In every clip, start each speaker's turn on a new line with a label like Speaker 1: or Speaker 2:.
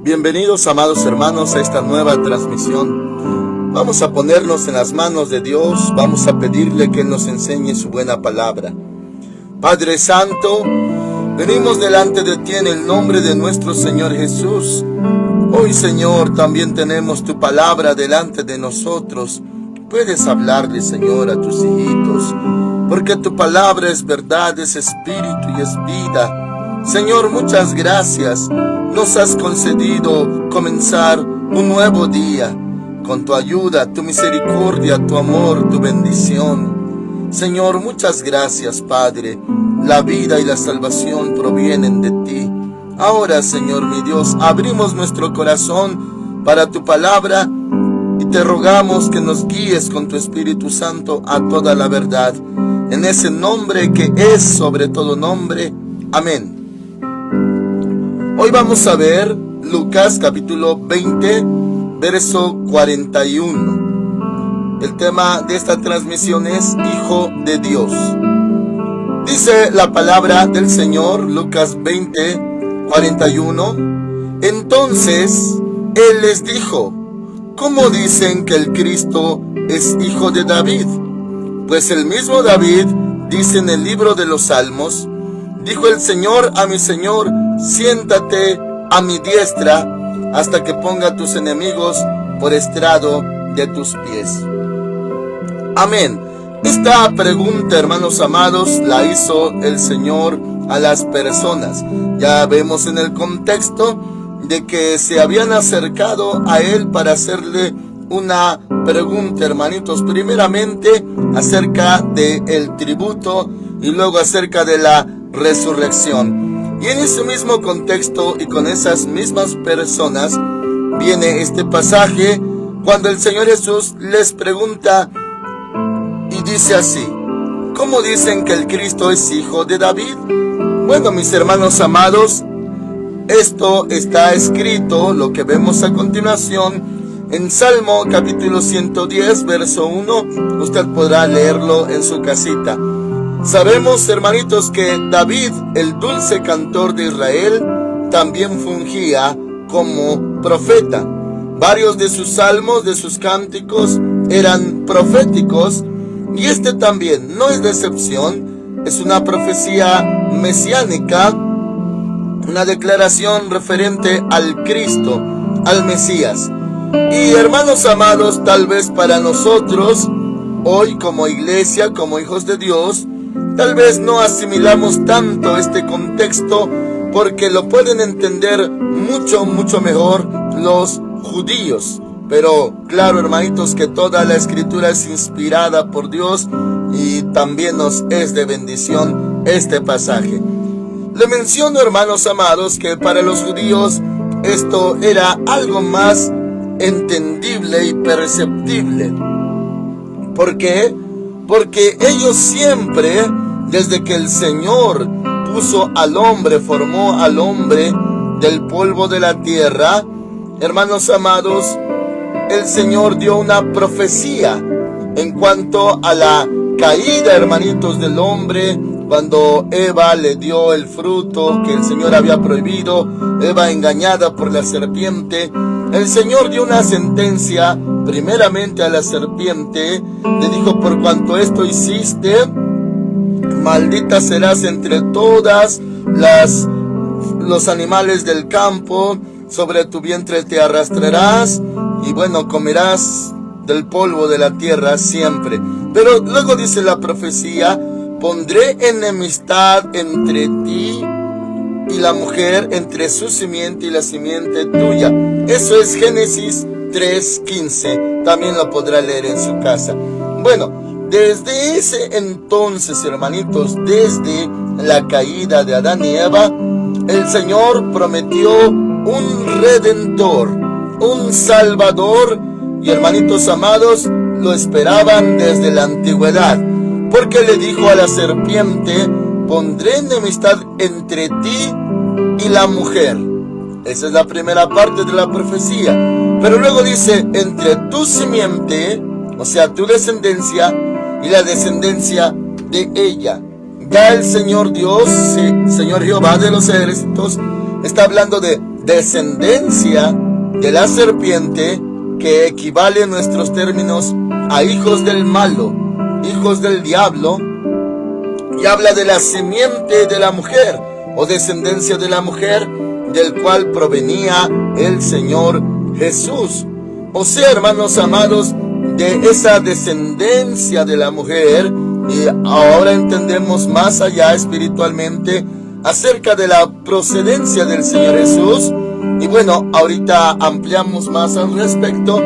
Speaker 1: Bienvenidos, amados hermanos, a esta nueva transmisión. Vamos a ponernos en las manos de Dios, vamos a pedirle que Él nos enseñe su buena palabra. Padre Santo, venimos delante de ti en el nombre de nuestro Señor Jesús. Hoy, Señor, también tenemos tu palabra delante de nosotros. Puedes hablarle, Señor, a tus hijitos, porque tu palabra es verdad, es espíritu y es vida. Señor, muchas gracias. Nos has concedido comenzar un nuevo día con tu ayuda, tu misericordia, tu amor, tu bendición. Señor, muchas gracias, Padre. La vida y la salvación provienen de ti. Ahora, Señor mi Dios, abrimos nuestro corazón para tu palabra y te rogamos que nos guíes con tu Espíritu Santo a toda la verdad. En ese nombre que es sobre todo nombre. Amén. Hoy vamos a ver Lucas capítulo 20, verso 41. El tema de esta transmisión es Hijo de Dios. Dice la palabra del Señor, Lucas 20, 41. Entonces Él les dijo: ¿cómo dicen que el Cristo es hijo de David? Pues el mismo David dice en el libro de los Salmos: dijo el Señor a mi Señor, siéntate a mi diestra hasta que ponga a tus enemigos por estrado de tus pies. Amén. Esta pregunta, hermanos amados, la hizo el Señor a las personas. Ya vemos en el contexto de que se habían acercado a Él para hacerle una pregunta, hermanitos. Primeramente acerca del tributo y luego acerca de la resurrección. Y en ese mismo contexto y con esas mismas personas viene este pasaje cuando el Señor Jesús les pregunta y dice así: ¿cómo dicen que el Cristo es hijo de David? Bueno, mis hermanos amados, esto está escrito, lo que vemos a continuación, en Salmo capítulo 110, verso 1. Usted podrá leerlo en su casita. Sabemos, hermanitos, que David, el dulce cantor de Israel, también fungía como profeta. Varios de sus salmos, de sus cánticos, eran proféticos, y este también no es de excepción. Es una profecía mesiánica, una declaración referente al Cristo, al Mesías. Y hermanos amados, tal vez para nosotros, hoy como iglesia, como hijos de Dios, tal vez no asimilamos tanto este contexto porque lo pueden entender mucho mejor los judíos. Pero claro, hermanitos, que toda la escritura es inspirada por Dios y también nos es de bendición este pasaje. Le menciono, hermanos amados, que para los judíos esto era algo más entendible y perceptible. ¿Por qué? Porque ellos siempre, desde que el Señor puso al hombre, formó al hombre del polvo de la tierra, hermanos amados, el Señor dio una profecía en cuanto a la caída, hermanitos, del hombre. Cuando Eva le dio el fruto que el Señor había prohibido, Eva engañada por la serpiente, el Señor dio una sentencia primeramente a la serpiente. Le dijo: por cuanto esto hiciste, maldita serás entre todas los animales del campo, sobre tu vientre te arrastrarás, y bueno, comerás del polvo de la tierra siempre. Pero luego dice la profecía: pondré enemistad entre ti y la mujer, entre su simiente y la simiente tuya. Eso es Génesis 3:15. También lo podrá leer en su casa. Bueno, desde ese entonces, hermanitos, desde la caída de Adán y Eva, el Señor prometió un redentor, un salvador, y hermanitos amados, lo esperaban desde la antigüedad, porque le dijo a la serpiente: pondré enemistad entre ti y la mujer. Esa es la primera parte de la profecía. Pero luego dice: entre tu simiente, o sea, tu descendencia, y la descendencia de ella. Ya el Señor Dios, Señor Jehová de los ejércitos, está hablando de descendencia de la serpiente, que equivale en nuestros términos a hijos del malo, hijos del diablo, y habla de la simiente de la mujer o descendencia de la mujer, del cual provenía el Señor Jesús. O sea, hermanos amados, de esa descendencia de la mujer, y ahora entendemos más allá espiritualmente acerca de la procedencia del Señor Jesús. Y bueno, ahorita ampliamos más al respecto,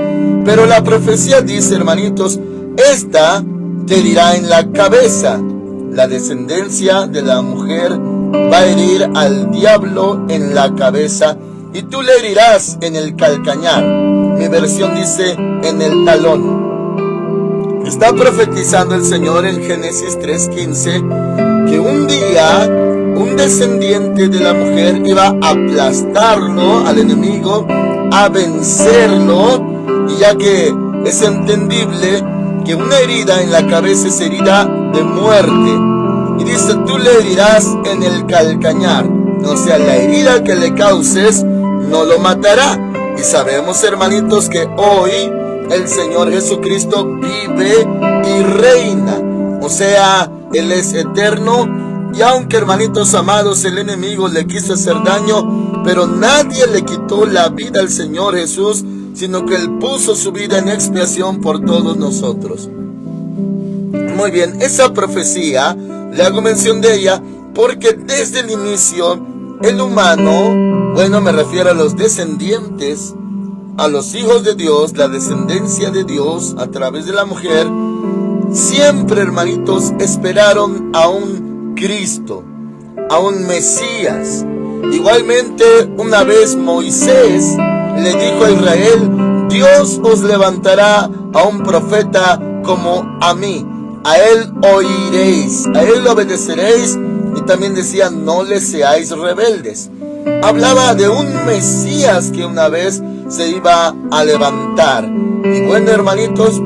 Speaker 1: pero la profecía dice, hermanitos, esta te herirá en la cabeza. La descendencia de la mujer va a herir al diablo en la cabeza, y tú le herirás en el calcañar. Mi versión dice en el talón. Está profetizando el Señor en Génesis 3:15 que un día un descendiente de la mujer iba a aplastarlo al enemigo, a vencerlo, y ya que es entendible que una herida en la cabeza es herida de muerte, y dice, tú le herirás en el calcañar, o sea, la herida que le causes no lo matará. Y sabemos, hermanitos, que hoy el Señor Jesucristo vive y reina, o sea, Él es eterno. Y aunque, hermanitos amados, el enemigo le quiso hacer daño, pero nadie le quitó la vida al Señor Jesús, sino que Él puso su vida en expiación por todos nosotros. Muy bien, esa profecía, le hago mención de ella, porque desde el inicio, el humano, bueno, me refiero a los descendientes, a los hijos de Dios, la descendencia de Dios a través de la mujer, siempre, hermanitos, esperaron a un Cristo, a un Mesías. Igualmente, una vez Moisés le dijo a Israel, Dios os levantará a un profeta como a mí, a él oiréis, a él obedeceréis. Y también decía, no le seáis rebeldes. Hablaba de un Mesías que una vez se iba a levantar. Y bueno, hermanitos,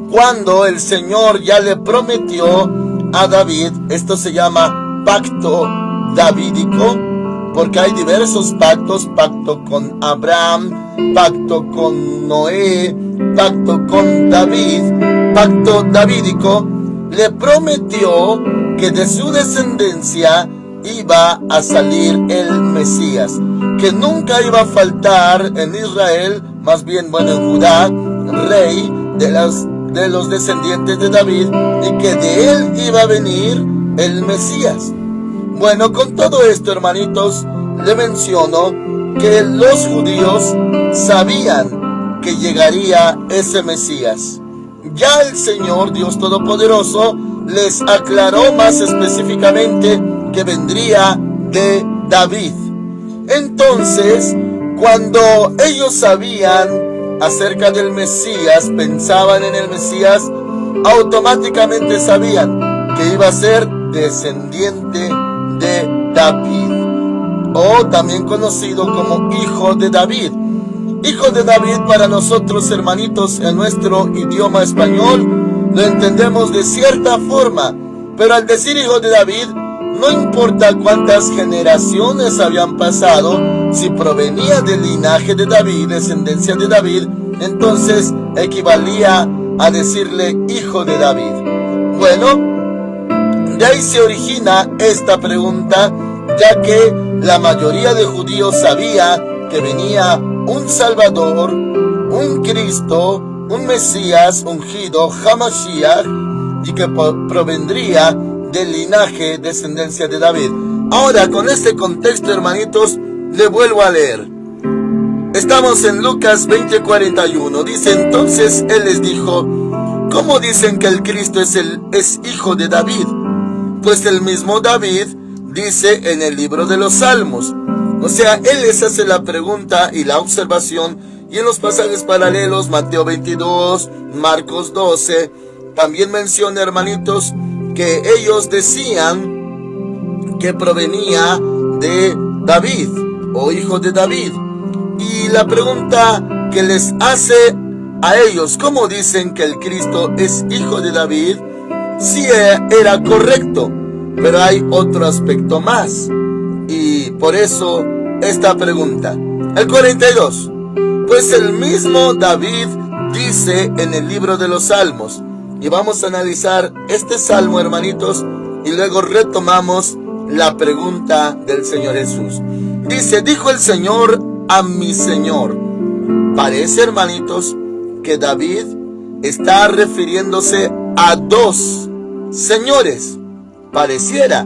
Speaker 1: cuando el Señor ya le prometió a David, esto se llama pacto davídico, porque hay diversos pactos: pacto con Abraham, pacto con Noé, pacto con David. Pacto davídico, le prometió que de su descendencia iba a salir el Mesías, que nunca iba a faltar en Israel, más bien, bueno, en Judá, rey de los descendientes de David, y que de él iba a venir el Mesías. Bueno, con todo esto, hermanitos, le menciono que los judíos sabían que llegaría ese Mesías. Ya el Señor Dios Todopoderoso les aclaró más específicamente que vendría de David. Entonces, cuando ellos sabían acerca del Mesías, pensaban en el Mesías, automáticamente sabían que iba a ser descendiente de David, o también conocido como hijo de David. Hijo de David, para nosotros, hermanitos, en nuestro idioma español lo entendemos de cierta forma, pero al decir hijo de David, no importa cuántas generaciones habían pasado, si provenía del linaje de David, descendencia de David, entonces equivalía a decirle hijo de David. Bueno, de ahí se origina esta pregunta, ya que la mayoría de judíos sabía que venía un Salvador, un Cristo, un Mesías ungido, Hamashiach, y que provendría del linaje, descendencia de David. Ahora, con este contexto, hermanitos, le vuelvo a leer. Estamos en Lucas 20:41. Dice, entonces él les dijo, ¿cómo dicen que el Cristo es hijo de David? Pues el mismo David dice en el libro de los Salmos. O sea, él les hace la pregunta y la observación, y en los pasajes paralelos, Mateo 22, Marcos 12, también menciona, hermanitos, que ellos decían que provenía de David, o hijo de David. Y la pregunta que les hace a ellos, ¿cómo dicen que el Cristo es hijo de David? Sí era correcto, pero hay otro aspecto más. Y por eso esta pregunta. El 42. Pues el mismo David dice en el libro de los Salmos, y vamos a analizar este salmo, hermanitos, y luego retomamos la pregunta del Señor Jesús. Dice, dijo el Señor a mi Señor. Parece, hermanitos, que David está refiriéndose a dos señores. Pareciera.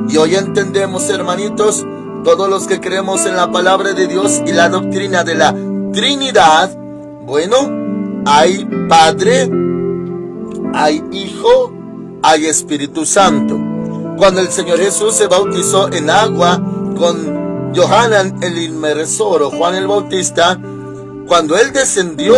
Speaker 1: Y hoy entendemos, hermanitos, todos los que creemos en la palabra de Dios y la doctrina de la Trinidad, bueno, hay Padre, hay Hijo, hay Espíritu Santo. Cuando el Señor Jesús se bautizó en agua con Yohanan el Inmersor o Juan el Bautista, cuando él descendió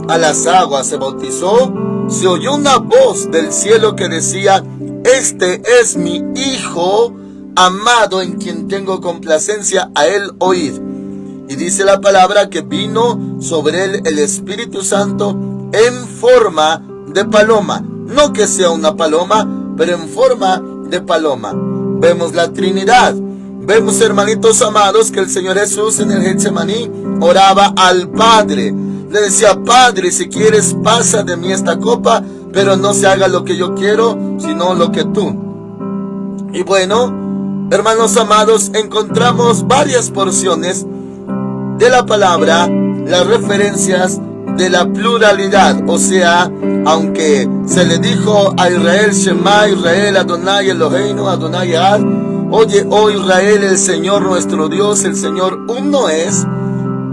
Speaker 1: a las aguas, se bautizó, se oyó una voz del cielo que decía, este es mi Hijo amado en quien tengo complacencia, a él oíd. Y dice la palabra que vino sobre él el Espíritu Santo en forma de paloma. No que sea una paloma, pero en forma de paloma. Vemos la Trinidad. Vemos, hermanitos amados, que el Señor Jesús en el Getsemaní oraba al Padre. Le decía, Padre, si quieres pasa de mí esta copa, pero no se haga lo que yo quiero, sino lo que tú. Y bueno, hermanos amados, encontramos varias porciones de la palabra, las referencias de la pluralidad. O sea, aunque se le dijo a Israel, Shema Israel, Adonai Eloheinu, Adonai Echad, oye, oh Israel, el Señor nuestro Dios, el Señor uno es.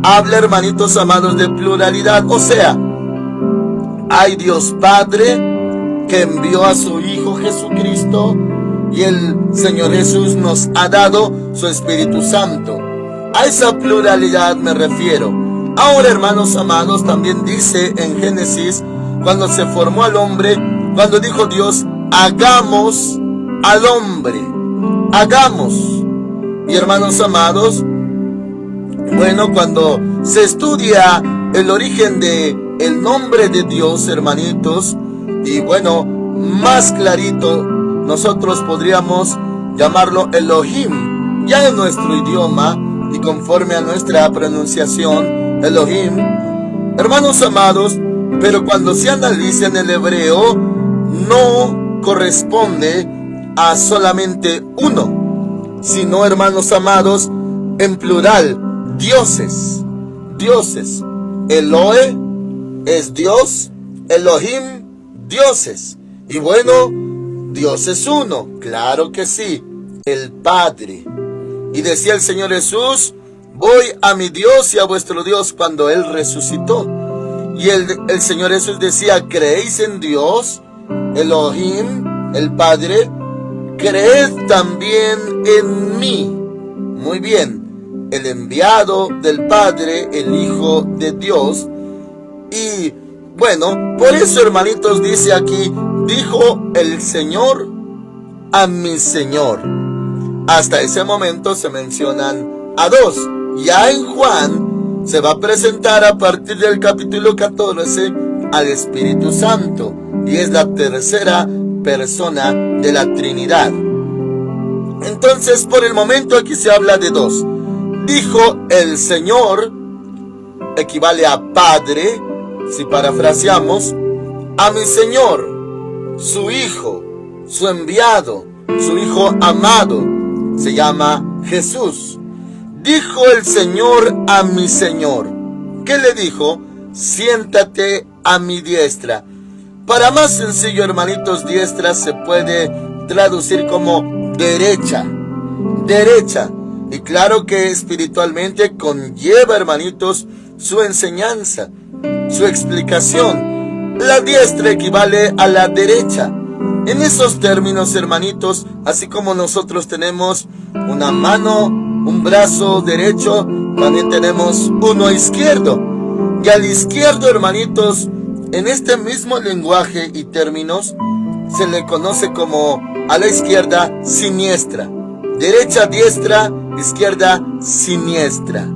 Speaker 1: Habla, hermanitos amados, de pluralidad. O sea, hay Dios Padre que envió a su Hijo Jesucristo, y el Señor Jesús nos ha dado su Espíritu Santo. A esa pluralidad me refiero. Ahora, hermanos amados, también dice en Génesis, cuando se formó al hombre, cuando dijo Dios, hagamos al hombre. Hagamos. Y hermanos amados, bueno, cuando se estudia el origen de el nombre de Dios, hermanitos, y bueno, más clarito, nosotros podríamos llamarlo Elohim, ya en nuestro idioma y conforme a nuestra pronunciación, Elohim, hermanos amados, pero cuando se analiza en el hebreo, no corresponde a solamente uno, sino, hermanos amados, en plural, dioses, dioses. Elohe es Dios, Elohim, dioses. Y bueno, Dios es uno, claro que sí, el Padre. Y decía el Señor Jesús, voy a mi Dios y a vuestro Dios, cuando Él resucitó. Y el Señor Jesús decía, ¿creéis en Dios, Elohim, el Padre? Creed también en mí. Muy bien, el enviado del Padre, el Hijo de Dios. Y bueno, por eso, hermanitos, dice aquí, dijo el Señor a mi Señor. Hasta ese momento se mencionan a dos. Ya en Juan se va a presentar a partir del capítulo 14 al Espíritu Santo, y es la tercera persona de la Trinidad. Entonces, por el momento aquí se habla de dos. Dijo el Señor, equivale a Padre, si parafraseamos, a mi Señor, su Hijo, su enviado, su Hijo amado, se llama Jesús. Dijo el Señor a mi Señor. ¿Qué le dijo? Siéntate a mi diestra. Para más sencillo, hermanitos, diestra se puede traducir como derecha, derecha. Y claro que espiritualmente conlleva, hermanitos, su enseñanza, su explicación. La diestra equivale a la derecha. En esos términos, hermanitos, así como nosotros tenemos una mano, un brazo derecho, también tenemos uno izquierdo. Y al izquierdo, hermanitos, en este mismo lenguaje y términos, se le conoce como a la izquierda siniestra. Derecha, diestra, izquierda, siniestra.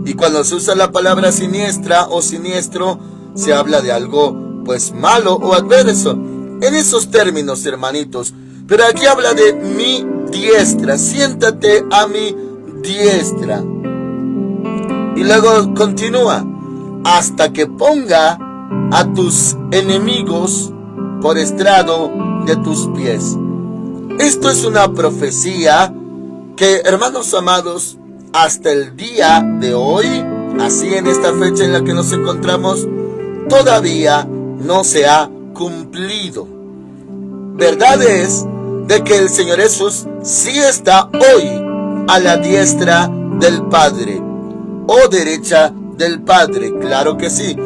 Speaker 1: Y cuando se usa la palabra siniestra o siniestro, se habla de algo pues malo o adverso. En esos términos, hermanitos. Pero aquí habla de mi diestra. Siéntate a mi diestra. Y luego continúa, hasta que ponga a tus enemigos por estrado de tus pies. Esto es una profecía que, hermanos amados, hasta el día de hoy, así en esta fecha en la que nos encontramos, todavía no se ha cumplido. Verdad es de que el Señor Jesús sí está hoy a la diestra del Padre o derecha del Padre, claro que sí.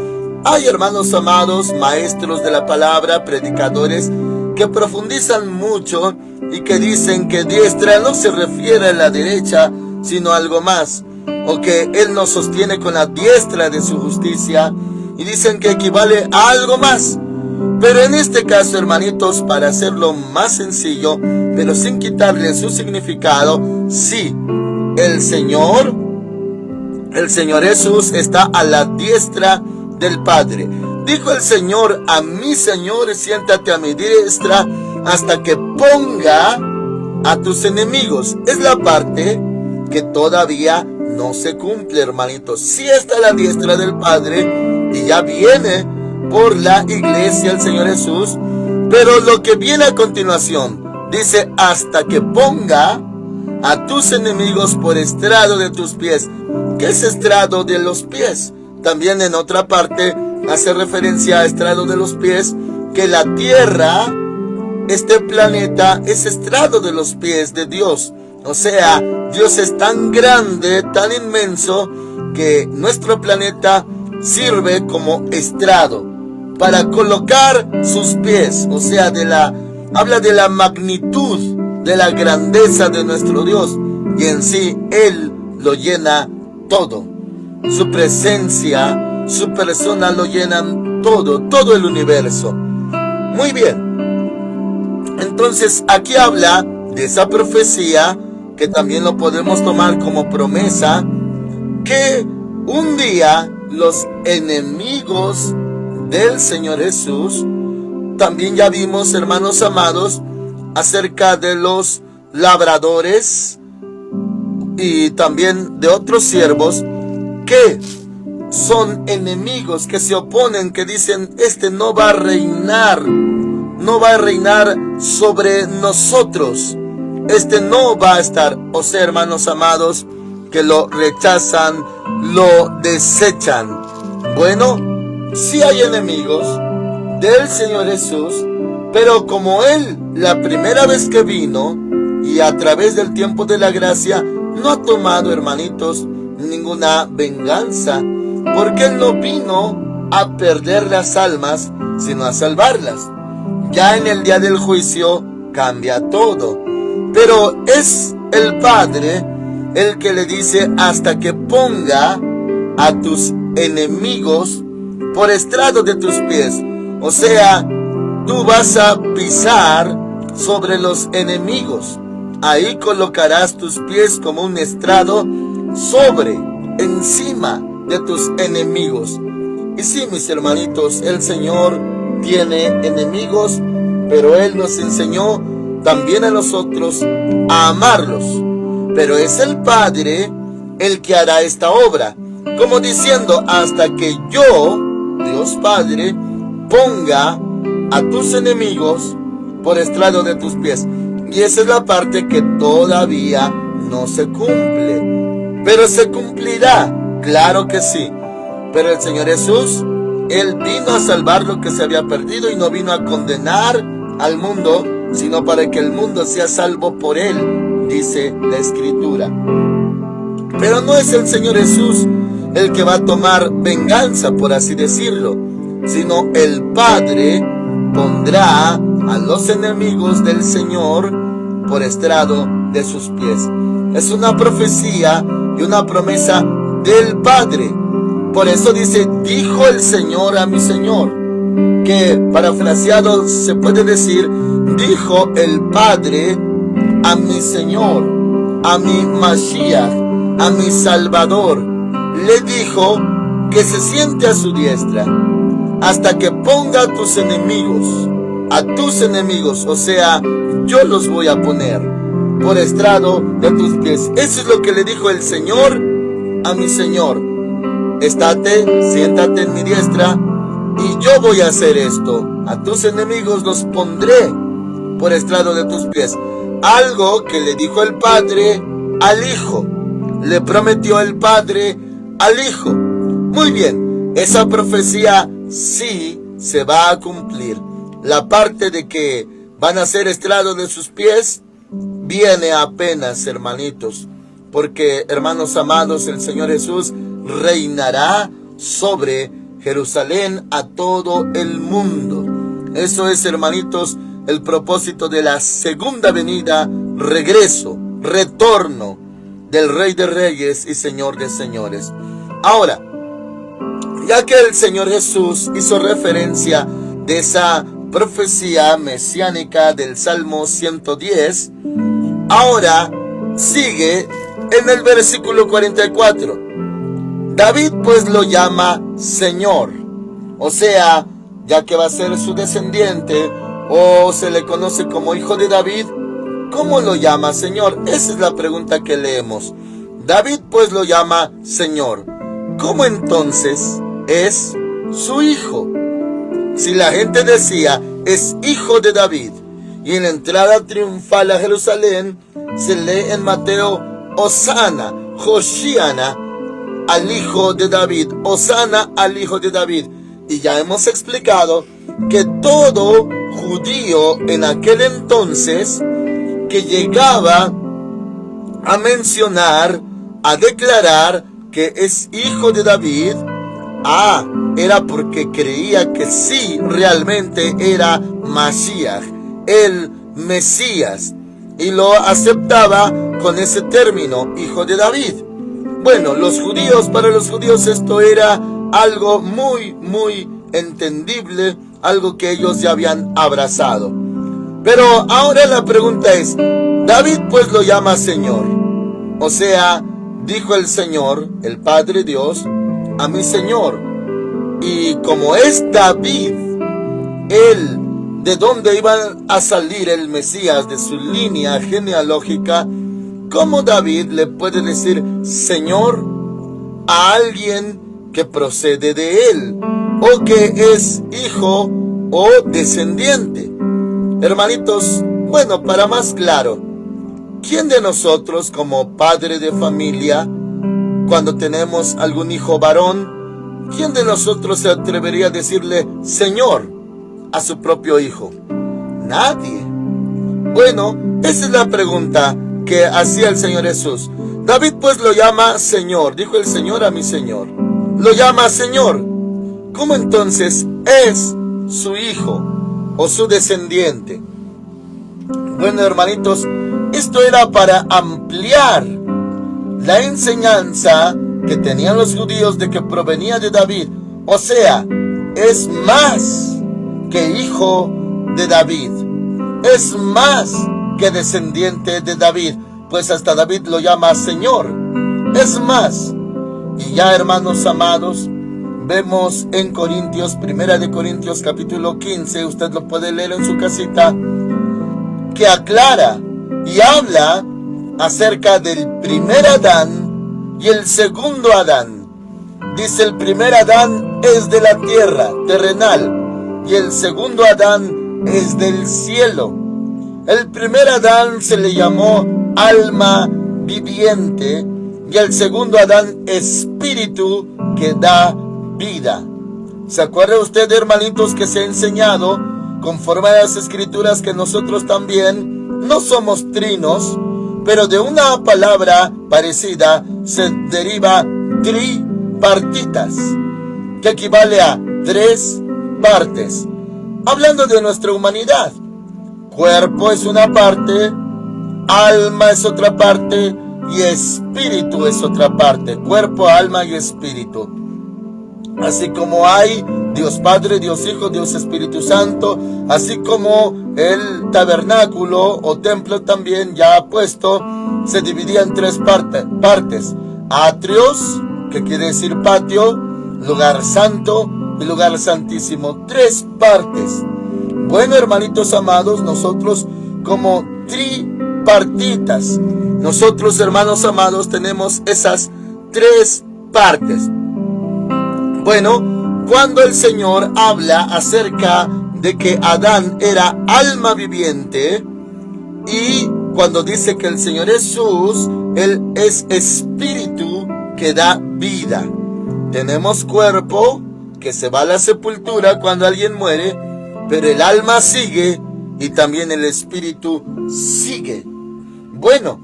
Speaker 1: Hay, hermanos amados, maestros de la palabra, predicadores, que profundizan mucho y que dicen que diestra no se refiere a la derecha, sino a algo más, o que Él nos sostiene con la diestra de su justicia, y dicen que equivale a algo más. Pero en este caso, hermanitos, para hacerlo más sencillo, pero sin quitarle su significado, sí, el Señor Jesús está a la diestra del Padre. Dijo el Señor a mi Señor, siéntate a mi diestra hasta que ponga a tus enemigos. Es la parte que todavía no se cumple, hermanitos. Sí está a la diestra del Padre y ya viene por la iglesia el Señor Jesús, pero lo que viene a continuación dice, hasta que ponga a tus enemigos por estrado de tus pies. ¿Qué es estrado de los pies? También en otra parte hace referencia a estrado de los pies, que la tierra, este planeta, es estrado de los pies de Dios. O sea, Dios es tan grande, tan inmenso, que nuestro planeta sirve como estrado para colocar sus pies. O sea, habla de la magnitud, de la grandeza de nuestro Dios. Y en sí, Él lo llena todo. Su presencia, su persona lo llenan todo el universo. Muy bien. Entonces, aquí habla de esa profecía, que también lo podemos tomar como promesa, que un día los enemigos del Señor Jesús, también ya vimos, hermanos amados, acerca de los labradores y también de otros siervos que son enemigos, que se oponen, que dicen, este no va a reinar sobre nosotros, este no va a estar. O sea, hermanos amados, que lo rechazan, lo desechan. Bueno, sí hay enemigos del Señor Jesús, pero como Él, la primera vez que vino, y a través del tiempo de la gracia, no ha tomado, hermanitos, ninguna venganza, porque Él no vino a perder las almas, sino a salvarlas. Ya en el día del juicio cambia todo, pero es el Padre el que le dice, hasta que ponga a tus enemigos por estrado de tus pies. O sea, tú vas a pisar sobre los enemigos. Ahí colocarás tus pies como un estrado encima de tus enemigos. Y sí, mis hermanitos, el Señor tiene enemigos, pero Él nos enseñó también a nosotros a amarlos. Pero es el Padre el que hará esta obra, como diciendo, hasta que yo, Dios Padre, ponga a tus enemigos por estrado de tus pies. Y esa es la parte que todavía no se cumple, pero se cumplirá, claro que sí. Pero el Señor Jesús, Él vino a salvar lo que se había perdido y no vino a condenar al mundo, sino para que el mundo sea salvo por Él, dice la Escritura. Pero no es el Señor Jesús el que va a tomar venganza, por así decirlo, sino el Padre pondrá a los enemigos del Señor por estrado de sus pies. Es una profecía y una promesa del Padre. Por eso dice, dijo el Señor a mi Señor, que parafraseado se puede decir, dijo el Padre a mi Señor, a mi Mashiach, a mi Salvador. Le dijo que se siente a su diestra hasta que ponga a tus enemigos, o sea, yo los voy a poner. por estrado de tus pies. Eso es lo que le dijo el Señor a mi Señor. Estate, siéntate en mi diestra, y yo voy a hacer esto. A tus enemigos los pondré por estrado de tus pies. Algo que le dijo el Padre al Hijo. Le prometió el Padre al Hijo. Muy bien, esa profecía sí se va a cumplir. La parte de que van a ser estrado de sus pies viene apenas, hermanitos. Porque, hermanos amados, el Señor Jesús reinará sobre Jerusalén a todo el mundo. Eso es, hermanitos, el propósito de la segunda venida, regreso, retorno del Rey de Reyes y Señor de Señores. Ahora, ya que el Señor Jesús hizo referencia de esa profecía mesiánica del Salmo 110, ahora sigue en el versículo 44. David pues lo llama Señor, o sea, ya que va a ser su descendiente, o se le conoce como hijo de David, ¿cómo lo llama Señor? Esa es la pregunta que leemos. David pues lo llama Señor. ¿Cómo entonces es su hijo? Si la gente decía, es hijo de David, y en la entrada triunfal a Jerusalén se lee en Mateo, Hosana, Hoshiana, al hijo de David, Hosana al hijo de David. Y ya hemos explicado que todo judío en aquel entonces que llegaba a mencionar, a declarar que es hijo de David, era porque creía que sí, realmente era Mashiach, el Mesías, y lo aceptaba con ese término, hijo de David. Bueno, para los judíos esto era algo muy, muy entendible, algo que ellos ya habían abrazado. Pero ahora la pregunta es, David pues lo llama Señor. O sea, dijo el Señor, el Padre Dios, a mi Señor. Y como es David, de dónde iba a salir el Mesías, de su línea genealógica, ¿cómo David le puede decir Señor a alguien que procede de él, o que es hijo o descendiente? Hermanitos, bueno, para más claro, ¿quién de nosotros como padre de familia, cuando tenemos algún hijo varón, quién de nosotros se atrevería a decirle Señor a su propio hijo? Nadie. Bueno, esa es la pregunta que hacía el Señor Jesús. David pues lo llama Señor, dijo el Señor a mi Señor. Lo llama Señor. ¿Cómo entonces es su hijo o su descendiente? Bueno, hermanitos, esto era para ampliar la enseñanza que tenían los judíos de que provenía de David. O sea, es más que hijo de David, es más que descendiente de David, pues hasta David lo llama Señor. Es más, y ya, hermanos amados, vemos en Corintios, Primera de Corintios capítulo 15, usted lo puede leer en su casita, que aclara y habla acerca del primer Adán y el segundo Adán. Dice, el primer Adán es de la tierra, terrenal, y el segundo Adán es del cielo. El primer Adán se le llamó alma viviente, y el segundo Adán espíritu que da vida. ¿Se acuerda usted, hermanitos, que se ha enseñado, conforme a las escrituras, que nosotros también no somos trinos, pero de una palabra parecida se deriva tripartitas, que equivale a tres partes, hablando de nuestra humanidad? Cuerpo es una parte, alma es otra parte, y espíritu es otra parte. Cuerpo, alma y espíritu. Así como hay Dios Padre, Dios Hijo, Dios Espíritu Santo, así como el tabernáculo o templo también ya puesto, se dividía en tres partes. Atrios, que quiere decir patio, lugar santo y lugar santísimo. Tres partes. Bueno, hermanitos amados, nosotros como tripartitas. Nosotros, hermanos amados, tenemos esas 3 partes. Bueno, cuando el Señor habla acerca de que Adán era alma viviente, y cuando dice que el Señor Jesús, Él es espíritu que da vida. Tenemos cuerpo que se va a la sepultura cuando alguien muere, pero el alma sigue y también el espíritu sigue. Bueno,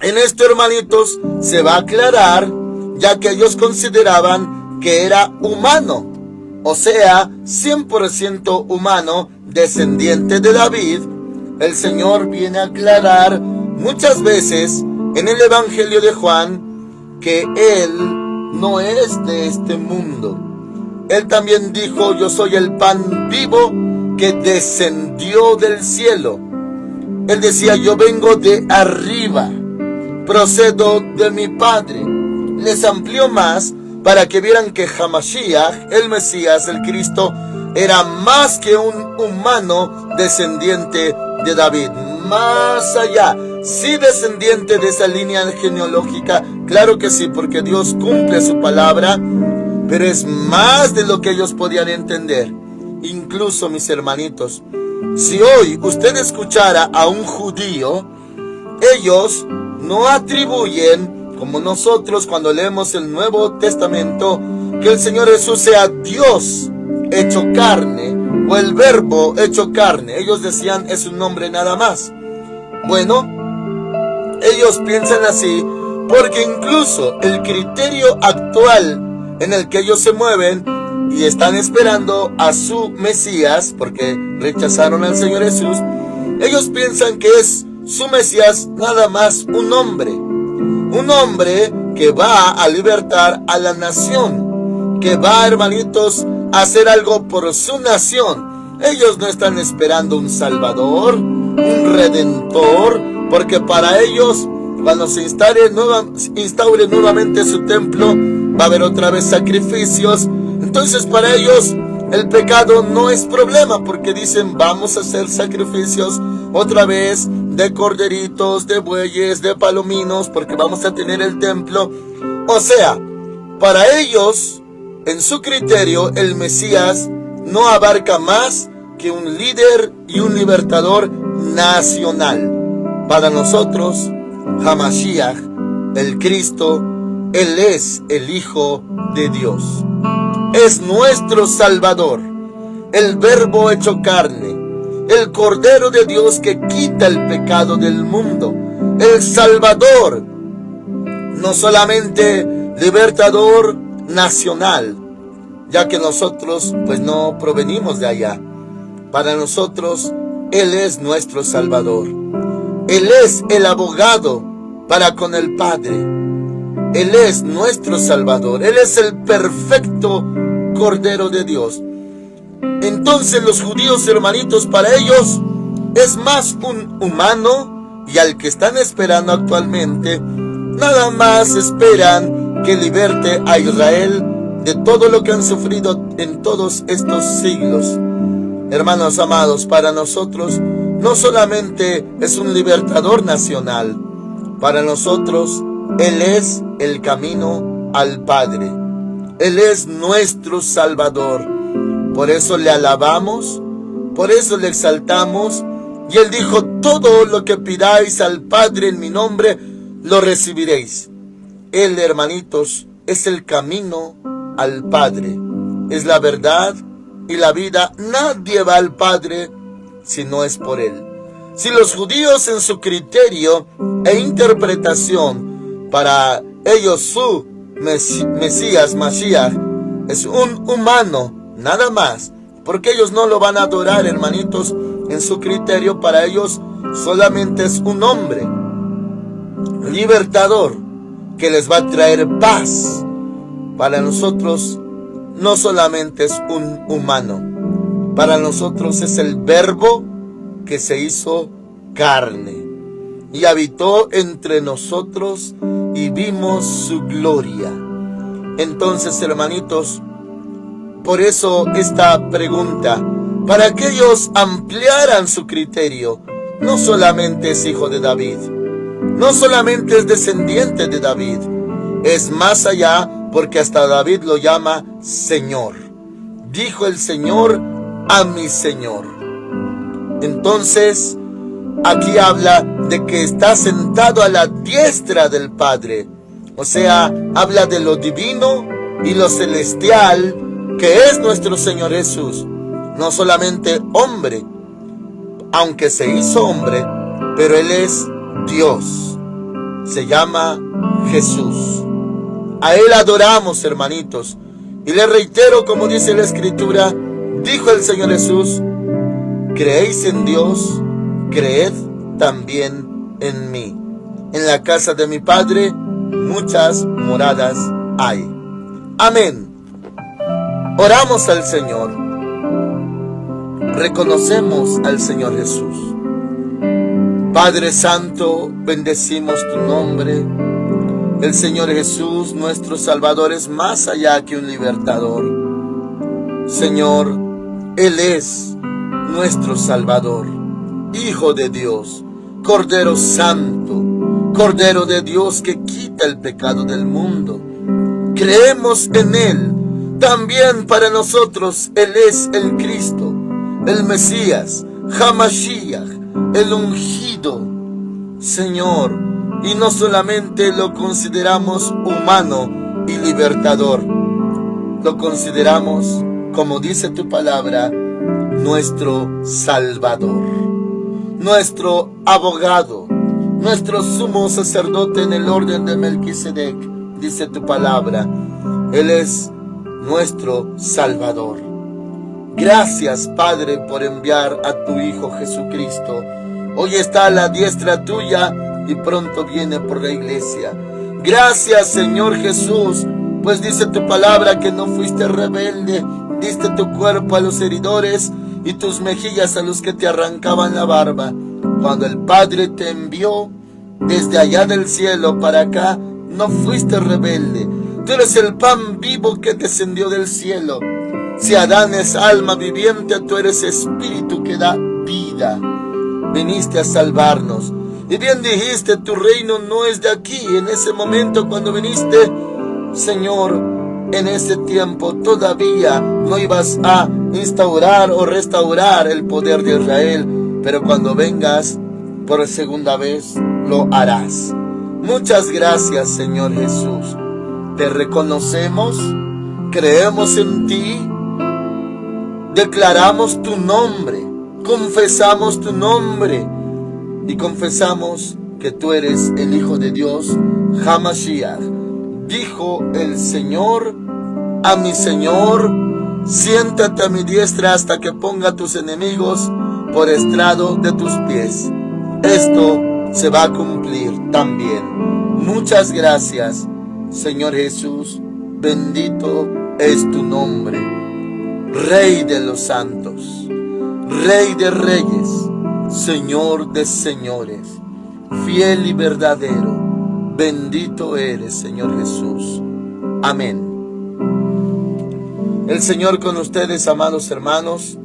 Speaker 1: en esto, hermanitos, se va a aclarar, ya que ellos consideraban que era humano, o sea, 100% humano, descendiente de David. El Señor viene a aclarar muchas veces en el Evangelio de Juan que Él no es de este mundo. Él también dijo: yo soy el pan vivo que descendió del cielo. Él decía: yo vengo de arriba, procedo de mi Padre. Les amplió más para que vieran que Hamashiach, el Mesías, el Cristo, era más que un humano descendiente de David. Más allá, sí descendiente de esa línea genealógica, claro que sí, porque Dios cumple su palabra, pero es más de lo que ellos podían entender. Incluso, mis hermanitos, si hoy usted escuchara a un judío, ellos no atribuyen, como nosotros cuando leemos el Nuevo Testamento, que el Señor Jesús sea Dios hecho carne, o el verbo hecho carne. Ellos decían: es un nombre nada más. Bueno, ellos piensan así porque incluso el criterio actual en el que ellos se mueven y están esperando a su Mesías, porque rechazaron al Señor Jesús, ellos piensan que es su Mesías nada más un hombre que va a libertar a la nación, que va, hermanitos, a hacer algo por su nación. Ellos no están esperando un Salvador, un Redentor, porque para ellos, cuando se instaure nuevamente su templo, va a haber otra vez sacrificios. Entonces, para ellos el pecado no es problema, porque dicen: vamos a hacer sacrificios otra vez de corderitos, de bueyes, de palominos, porque vamos a tener el templo. O sea, para ellos, en su criterio, el Mesías no abarca más que un líder y un libertador nacional. Para nosotros, Hamashiach, el Cristo, Él es el Hijo de Dios. Es nuestro Salvador, el Verbo hecho carne, el Cordero de Dios que quita el pecado del mundo, el Salvador, no solamente libertador nacional, ya que nosotros pues no provenimos de allá. Para nosotros Él es nuestro Salvador. Él es el abogado para con el Padre. Él es nuestro Salvador. Él es el perfecto Cordero de Dios. Entonces los judíos, hermanitos, para ellos es más un humano, y al que están esperando actualmente, nada más esperan que liberte a Israel de todo lo que han sufrido en todos estos siglos. Hermanos amados, para nosotros no solamente es un libertador nacional, para nosotros Él es el camino al Padre. Él es nuestro Salvador. Por eso le alabamos, por eso le exaltamos. Y Él dijo: todo lo que pidáis al Padre en mi nombre, lo recibiréis. Él, hermanitos, es el camino al Padre. Es la verdad y la vida. Nadie va al Padre si no es por Él. Si los judíos, en su criterio e interpretación, para ellos su Mesías, Mashiach, es un humano, nada más, porque ellos no lo van a adorar, hermanitos. En su criterio, para ellos solamente es un hombre libertador que les va a traer paz. Para nosotros no solamente es un humano, para nosotros es el Verbo que se hizo carne y habitó entre nosotros y vimos su gloria. Entonces, hermanitos, por eso esta pregunta, para que ellos ampliaran su criterio no solamente es hijo de David, no solamente es descendiente de David, es más allá, porque hasta David lo llama Señor. Dijo el Señor a mi Señor. Entonces, aquí habla de que está sentado a la diestra del Padre. O sea, habla de lo divino y lo celestial que es nuestro Señor Jesús. No solamente hombre, aunque se hizo hombre, pero Él es Dios. Se llama Jesús. A Él adoramos, hermanitos. Y le reitero, como dice la Escritura, dijo el Señor Jesús: ¿creéis en Dios? Creed también en mí. En la casa de mi Padre muchas moradas hay. Amén. Oramos al Señor. Reconocemos al Señor Jesús. Padre Santo, bendecimos tu nombre. El Señor Jesús, nuestro Salvador, es más allá que un libertador. Señor, Él es nuestro Salvador, Hijo de Dios, Cordero Santo, Cordero de Dios que quita el pecado del mundo. Creemos en Él. También para nosotros Él es el Cristo, el Mesías, Hamashiach, el ungido, Señor. Y no solamente lo consideramos humano y libertador, lo consideramos, como dice tu palabra, nuestro Salvador, nuestro abogado, nuestro sumo sacerdote en el orden de Melquisedec, dice tu palabra. Él es nuestro Salvador. Gracias, Padre, por enviar a tu Hijo Jesucristo. Hoy está a la diestra tuya y pronto viene por la iglesia. Gracias, Señor Jesús, pues dice tu palabra que no fuiste rebelde, diste tu cuerpo a los heridores y tus mejillas a los que te arrancaban la barba. Cuando el Padre te envió desde allá del cielo para acá, no fuiste rebelde. Tú eres el pan vivo que descendió del cielo. Si Adán es alma viviente, tú eres espíritu que da vida. Viniste a salvarnos. Y bien dijiste, tu reino no es de aquí. En ese momento cuando viniste, Señor, en ese tiempo todavía no ibas a instaurar o restaurar el poder de Israel. Pero cuando vengas por segunda vez, lo harás. Muchas gracias, Señor Jesús. Te reconocemos, creemos en ti, declaramos tu nombre, confesamos tu nombre y confesamos que tú eres el Hijo de Dios, Hamashiach. Dijo el Señor a mi Señor: siéntate a mi diestra hasta que ponga a tus enemigos por estrado de tus pies. Esto se va a cumplir también. Muchas gracias, Señor Jesús. Bendito es tu nombre, Rey de los santos, Rey de reyes, Señor de señores, fiel y verdadero. Bendito eres, Señor Jesús. Amén. El Señor con ustedes, amados hermanos.